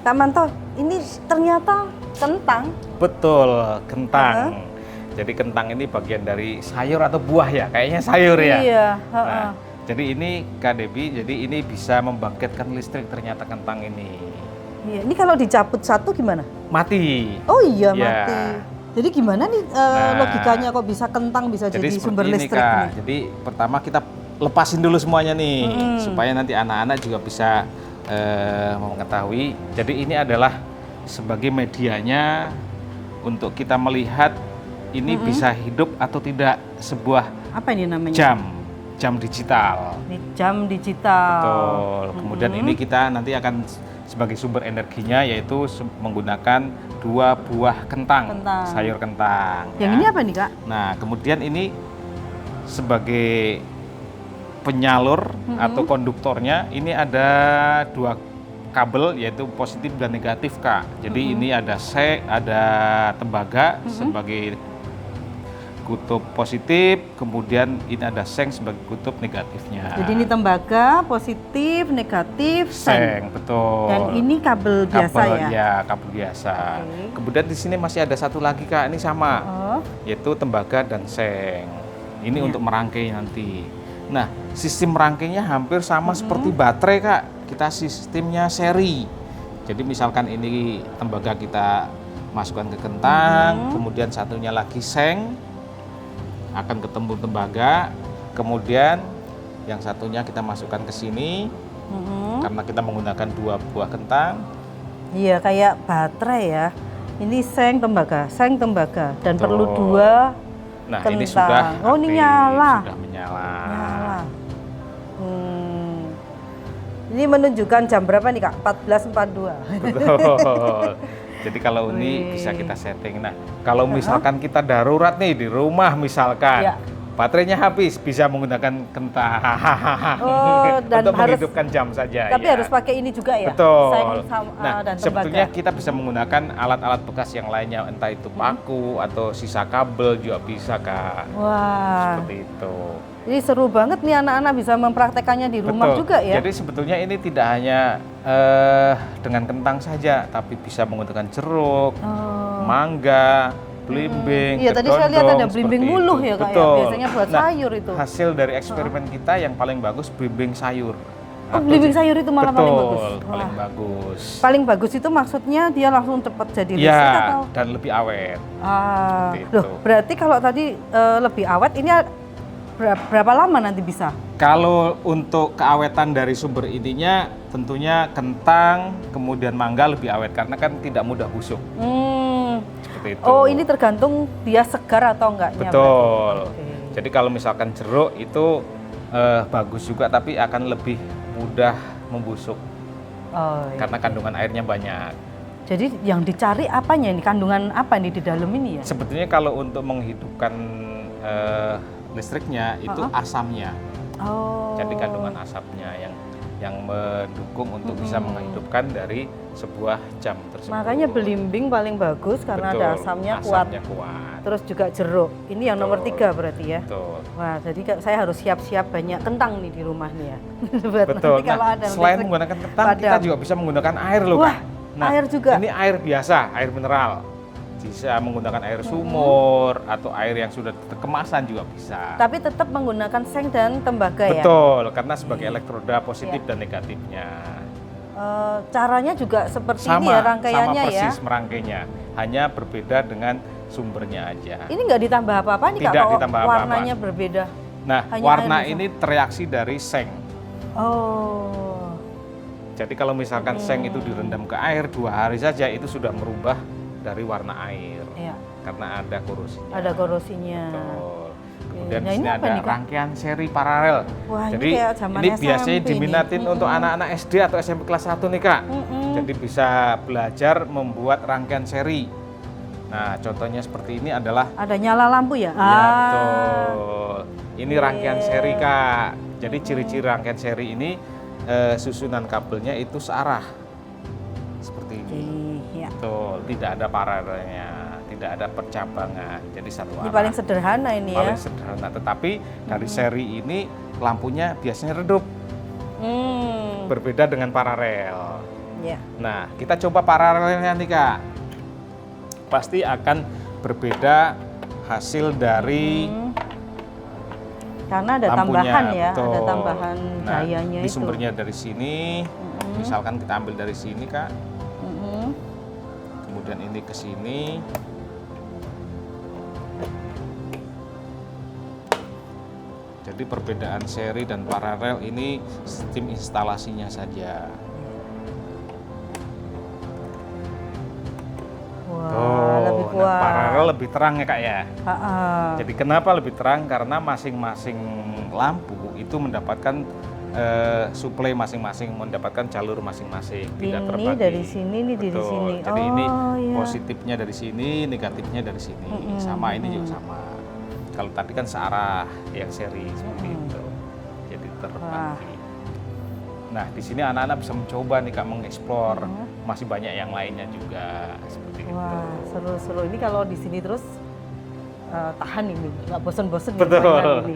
Kak Manto, ini ternyata kentang. Betul, kentang. Jadi kentang ini bagian dari sayur atau buah ya? Kayaknya sayur ya. Iya. Nah, jadi ini Kak Debbie, jadi ini bisa membangkitkan listrik ternyata kentang ini. Iya, ini kalau dicabut satu gimana? Mati. Oh iya, Ya. mati. Jadi gimana nih logikanya kok bisa kentang bisa jadi sumber seperti ini, listrik Kak. nih? Jadi pertama kita lepasin dulu semuanya nih, supaya nanti anak-anak juga bisa mengetahui. Jadi ini adalah sebagai medianya untuk kita melihat ini bisa hidup atau tidak sebuah Apa ini namanya? jam digital. Ini jam digital. Betul. Kemudian ini kita nanti akan sebagai sumber energinya yaitu menggunakan 2 buah kentang, sayur kentang. Yang ini apa nih, Kak? Nah, kemudian ini sebagai penyalur atau konduktornya ini ada 2 kabel yaitu positif dan negatif, Kak. Jadi ini ada tembaga sebagai kutub positif, kemudian ini ada seng sebagai kutub negatifnya. Jadi ini tembaga, positif, negatif, seng, betul. Dan ini kabel biasa ya? Ya, kabel biasa. Kemudian di sini masih ada satu lagi, Kak, ini sama, yaitu tembaga dan seng. Ini untuk merangkai nanti. Nah, sistem merangkainya hampir sama seperti baterai, Kak. Kita sistemnya seri. Jadi misalkan ini tembaga kita masukkan ke kentang, kemudian satunya lagi seng, akan ketemu tembaga, kemudian yang satunya kita masukkan ke sini, karena kita menggunakan 2 buah kentang. Iya, kayak baterai ya. Ini seng tembaga, dan Betul. perlu 2 Nah, kentang. ini sudah Oh, ini nyala. Sudah menyala. Ini menunjukkan jam berapa nih, Kak? 14.42. Betul. Jadi kalau ini bisa kita setting. Nah, kalau misalkan kita darurat nih di rumah misalkan, baterainya habis, bisa menggunakan kentang. Dan untuk harus menghidupkan jam saja. Tapi harus pakai ini juga ya? Betul. Nah, dan sebetulnya kita bisa menggunakan alat-alat bekas yang lainnya, entah itu paku atau sisa kabel juga bisa, Kak. Wah. Seperti itu. Jadi seru banget nih anak-anak bisa mempraktekannya di rumah juga ya? Jadi sebetulnya ini tidak hanya dengan kentang saja, tapi bisa menggunakan jeruk, mangga, belimbing, iya, tadi saya lihat ada belimbing muluh ya, Kak. Betul. Ya? Biasanya buat sayur itu. Hasil dari eksperimen kita yang paling bagus belimbing sayur. Oh, belimbing sayur itu malah paling bagus? Paling bagus. Paling bagus itu maksudnya dia langsung cepat jadi listrik atau? Dan lebih awet. Loh, berarti kalau tadi lebih awet, ini berapa lama nanti bisa? Kalau untuk keawetan dari sumber intinya tentunya kentang, kemudian mangga lebih awet karena kan tidak mudah busuk. Seperti itu. Oh, ini tergantung dia segar atau enggaknya. Betul. Jadi kalau misalkan jeruk itu bagus juga tapi akan lebih mudah membusuk. Karena kandungan airnya banyak. Jadi yang dicari apanya ini? Kandungan apa nih di dalam ini ya? Sebetulnya kalau untuk menghidupkan listriknya itu asamnya. Jadi kandungan asapnya yang mendukung untuk bisa menghidupkan dari sebuah jam tersebut. Makanya belimbing paling bagus karena ada asamnya kuat. Terus juga jeruk. Ini yang nomor 3 berarti ya. Betul. Wah, jadi saya harus siap-siap banyak kentang nih di rumah nih ya. Betul. Nanti kalau ada selain menggunakan kentang, kita juga bisa menggunakan air loh, Kak. Nah, air juga. Ini air biasa, air mineral. Bisa menggunakan air sumur atau air yang sudah kemasan juga bisa. Tapi tetap menggunakan seng dan tembaga ya? Betul, karena sebagai elektroda positif dan negatifnya. Caranya juga seperti sama, ini ya rangkaiannya ya? Sama persis merangkainya, hanya berbeda dengan sumbernya aja. Ini nggak ditambah apa-apa nih, Kak? Tidak ditambah apa-apa. Warnanya berbeda? Nah, hanya warna ini tereaksi dari seng. Jadi kalau misalkan seng itu direndam ke air 2 hari saja, itu sudah merubah dari warna air, karena ada korosinya. Ada korosinya. Betul. Kemudian di sini ini ada rangkaian seri paralel. Wah, jadi ini biasanya diminatin untuk anak-anak SD atau SMP kelas 1 nih, Kak. Jadi bisa belajar membuat rangkaian seri. Nah, contohnya seperti ini adalah ada nyala lampu ya? Ya, betul. Ini rangkaian seri, Kak. Jadi ciri-ciri rangkaian seri ini susunan kabelnya itu searah. Seperti ini. Betul, tidak ada paralelnya, tidak ada percabangan, jadi satu arah. Ini paling sederhana ini ya? Paling sederhana, tetapi dari seri ini lampunya biasanya redup. Berbeda dengan paralel. Ya. Nah, kita coba paralelnya nih Kak. Pasti akan berbeda hasil dari karena ada lampunya, tambahan ya, betul. ada tambahan cahayanya ini itu. sumbernya dari sini. Misalkan kita ambil dari sini Kak. Kemudian ini ke sini. Jadi perbedaan seri dan paralel ini sistem instalasinya saja. Wah, lebih kuat. Nah, paralel lebih terang ya Kak ya. Ha-ha. Jadi kenapa lebih terang? Karena masing-masing lampu itu mendapatkan suplai masing-masing, mendapatkan jalur masing-masing, tidak terbagi. Ini dari sini, ini dari Betul. sini. Jadi ini iya. positifnya dari sini, negatifnya dari sini. Sama ini juga sama. Kalau tadi kan searah yang seri seperti itu. Jadi terbagi. Nah, di sini anak-anak bisa mencoba nih Kak mengeksplor. Masih banyak yang lainnya juga seperti itu. Wah, seru-seru. Ini kalau di sini terus tahan ini, nggak bosan-bosan Betul. mainan ini.